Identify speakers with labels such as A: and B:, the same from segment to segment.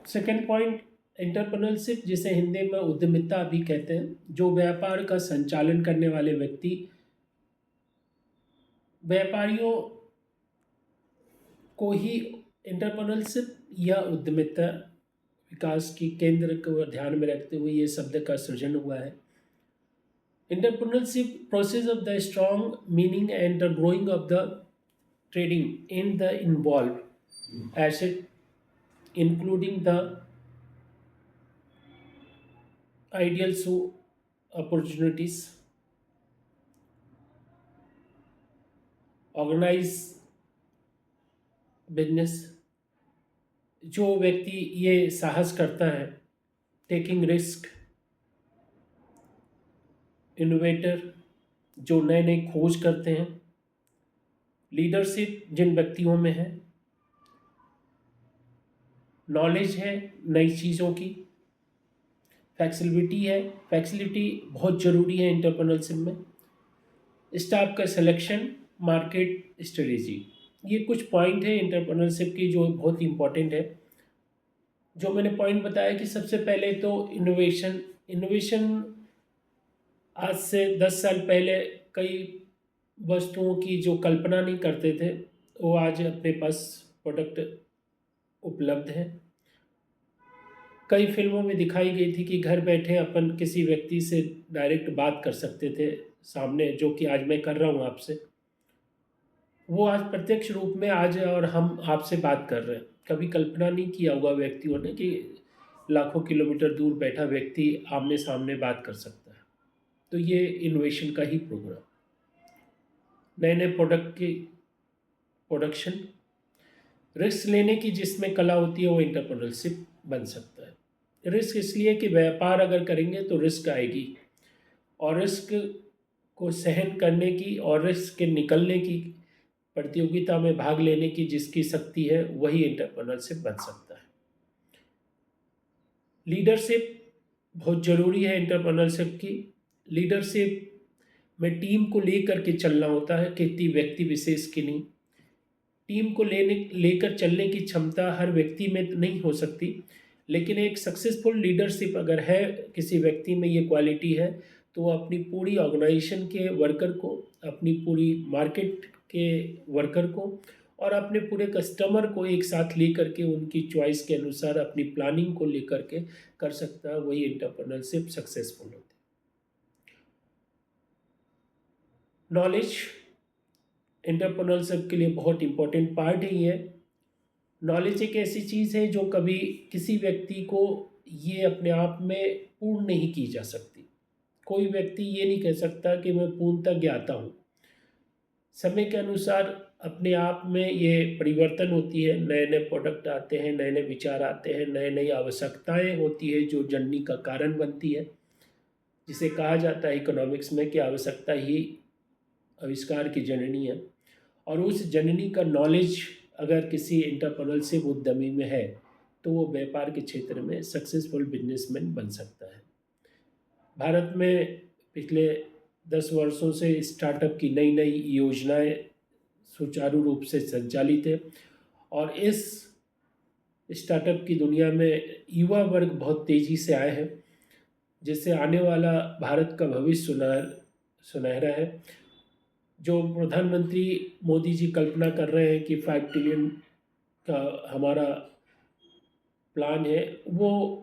A: Second point, entrepreneurship जिसे हिंदी में उद्यमिता भी कहते हैं, जो व्यापार का संचालन करने वाले व्यक्ति व्यापारियों को ही एंटरप्रेन्योरशिप या उद्यमिता विकास की केंद्र को ध्यान में रखते हुए ये शब्द का सृजन हुआ है। Entrepreneurship process of the strong meaning and the growing of the trading in the involved asset, including the ideals opportunities, organize business. जो व्यक्ति ये साहस करता है, टेकिंग रिस्क, इनोवेटर जो नए नए खोज करते हैं, लीडरशिप जिन व्यक्तियों में है, नॉलेज है नई चीज़ों की, फ्लेक्सिबिलिटी है, फ्लेक्सिबिलिटी बहुत ज़रूरी है एंटरप्रेन्योरशिप में, स्टाफ का सिलेक्शन, मार्केट स्ट्रेटेजी। ये कुछ पॉइंट है एंटरप्रेन्योरशिप की जो बहुत इंपॉर्टेंट है। जो मैंने पॉइंट बताया कि सबसे पहले तो इनोवेशन आज से 10 साल पहले कई वस्तुओं की जो कल्पना नहीं करते थे वो आज अपने पास प्रोडक्ट उपलब्ध है। कई फिल्मों में दिखाई गई थी कि घर बैठे अपन किसी व्यक्ति से डायरेक्ट बात कर सकते थे सामने, जो कि आज मैं कर रहा हूँ आपसे। वो आज प्रत्यक्ष रूप में आज और हम आपसे बात कर रहे हैं। कभी कल्पना नहीं किया होगा व्यक्तियों ने कि लाखों किलोमीटर दूर बैठा व्यक्ति आमने सामने बात कर सकता है। तो ये इनोवेशन का ही प्रोग्राम। नए नए प्रोडक्ट की प्रोडक्शन, रिस्क लेने की जिसमें कला होती है वो एंटरप्रेन्योरशिप बन सकता है। रिस्क इसलिए कि व्यापार अगर करेंगे तो रिस्क आएगी, और रिस्क को सहन करने की और रिस्क के निकलने की, प्रतियोगिता में भाग लेने की जिसकी शक्ति है वही एंटरप्रेन्योरशिप बन सकता है। लीडरशिप बहुत ज़रूरी है एंटरप्रेन्योरशिप की। लीडरशिप में टीम को लेकर के चलना होता है, किसी व्यक्ति विशेष की नहीं। टीम को लेकर चलने की क्षमता हर व्यक्ति में नहीं हो सकती, लेकिन एक सक्सेसफुल लीडरशिप अगर है किसी व्यक्ति में, ये क्वालिटी है, तो वो अपनी पूरी ऑर्गेनाइजेशन के वर्कर को, अपनी पूरी मार्केट के वर्कर को और अपने पूरे कस्टमर को एक साथ लेकर के उनकी चॉइस के अनुसार अपनी प्लानिंग को लेकर के कर सकता है, वही एंटरप्रेन्योरशिप सक्सेसफुल होती है। नॉलेज एंटरप्रेन्योरशिप के लिए बहुत इंपॉर्टेंट पार्ट है ये। नॉलेज एक ऐसी चीज़ है जो कभी किसी व्यक्ति को ये अपने आप में पूर्ण नहीं की जा सकती। कोई व्यक्ति ये नहीं कह सकता कि मैं पूर्णतः ज्ञाता हूँ। समय के अनुसार अपने आप में ये परिवर्तन होती है, नए नए प्रोडक्ट आते हैं, नए नए विचार आते हैं, नए नई आवश्यकताएं होती है जो जननी का कारण बनती है, जिसे कहा जाता है इकोनॉमिक्स में कि आवश्यकता ही आविष्कार की जननी है। और उस जननी का नॉलेज अगर किसी एंटरप्रेन्योरशिप उद्यमी में है तो वो व्यापार के क्षेत्र में सक्सेसफुल बिजनेसमैन बन सकता है। भारत में पिछले 10 वर्षों से स्टार्टअप की नई नई योजनाएं सुचारू रूप से संचालित है, और इस स्टार्टअप की दुनिया में युवा वर्ग बहुत तेज़ी से आए हैं, जिससे आने वाला भारत का भविष्य सुनहरा है। जो प्रधानमंत्री मोदी जी कल्पना कर रहे हैं कि 5 ट्रिलियन का हमारा प्लान है, वो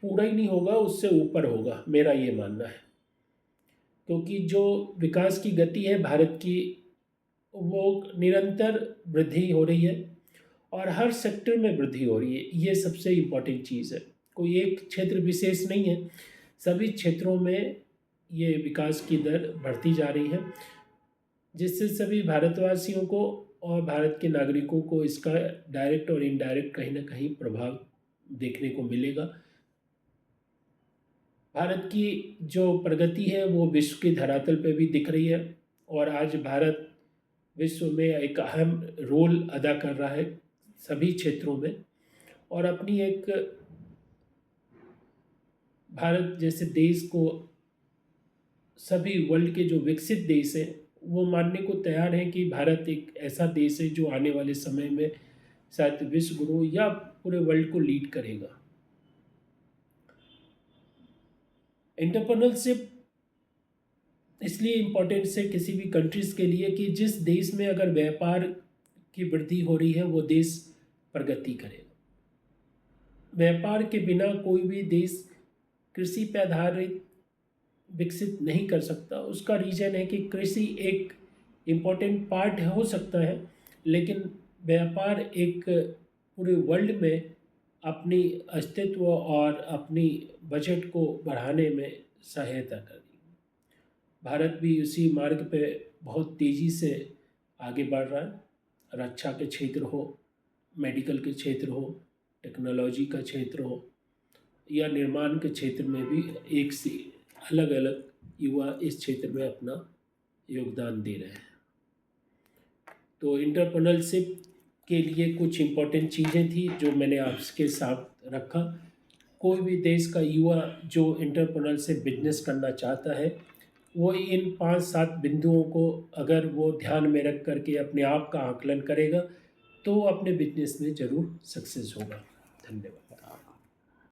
A: पूरा ही नहीं होगा, उससे ऊपर होगा, मेरा ये मानना है। क्योंकि जो विकास की गति है भारत की, वो निरंतर वृद्धि हो रही है और हर सेक्टर में वृद्धि हो रही है। ये सबसे इम्पोर्टेंट चीज़ है। कोई एक क्षेत्र विशेष नहीं है, सभी क्षेत्रों में ये विकास की दर बढ़ती जा रही है, जिससे सभी भारतवासियों को और भारत के नागरिकों को इसका डायरेक्ट और इनडायरेक्ट कहीं ना कहीं प्रभाव देखने को मिलेगा। भारत की जो प्रगति है वो विश्व के धरातल पर भी दिख रही है, और आज भारत विश्व में एक अहम रोल अदा कर रहा है सभी क्षेत्रों में। और अपनी एक भारत जैसे देश को सभी वर्ल्ड के जो विकसित देश हैं वो मानने को तैयार हैं कि भारत एक ऐसा देश है जो आने वाले समय में शायद विश्व गुरु या पूरे वर्ल्ड को लीड करेगा। एंटरप्रेन्योरशिप इसलिए इम्पोर्टेंट है किसी भी कंट्रीज़ के लिए कि जिस देश में अगर व्यापार की वृद्धि हो रही है वो देश प्रगति करेगा। व्यापार के बिना कोई भी देश कृषि पे आधारित विकसित नहीं कर सकता। उसका रीज़न है कि कृषि एक इम्पोर्टेंट पार्ट हो सकता है, लेकिन व्यापार एक पूरे वर्ल्ड में अपनी अस्तित्व और अपनी बजट को बढ़ाने में सहायता करेगी। भारत भी उसी मार्ग पे बहुत तेज़ी से आगे बढ़ रहा है। रक्षा के क्षेत्र हो, मेडिकल के क्षेत्र हो, टेक्नोलॉजी का क्षेत्र हो या निर्माण के क्षेत्र में भी एक से अलग अलग युवा इस क्षेत्र में अपना योगदान दे रहे हैं। तो एंटरप्रेन्योरशिप के लिए कुछ इम्पोर्टेंट चीज़ें थी जो मैंने आपके साथ रखा। कोई भी देश का युवा जो एंटरप्रेन्योरशिप बिजनेस करना चाहता है वो इन 5-7 बिंदुओं को अगर वो ध्यान में रख करके अपने आप का आकलन करेगा तो वो अपने बिजनेस में ज़रूर सक्सेस होगा। धन्यवाद।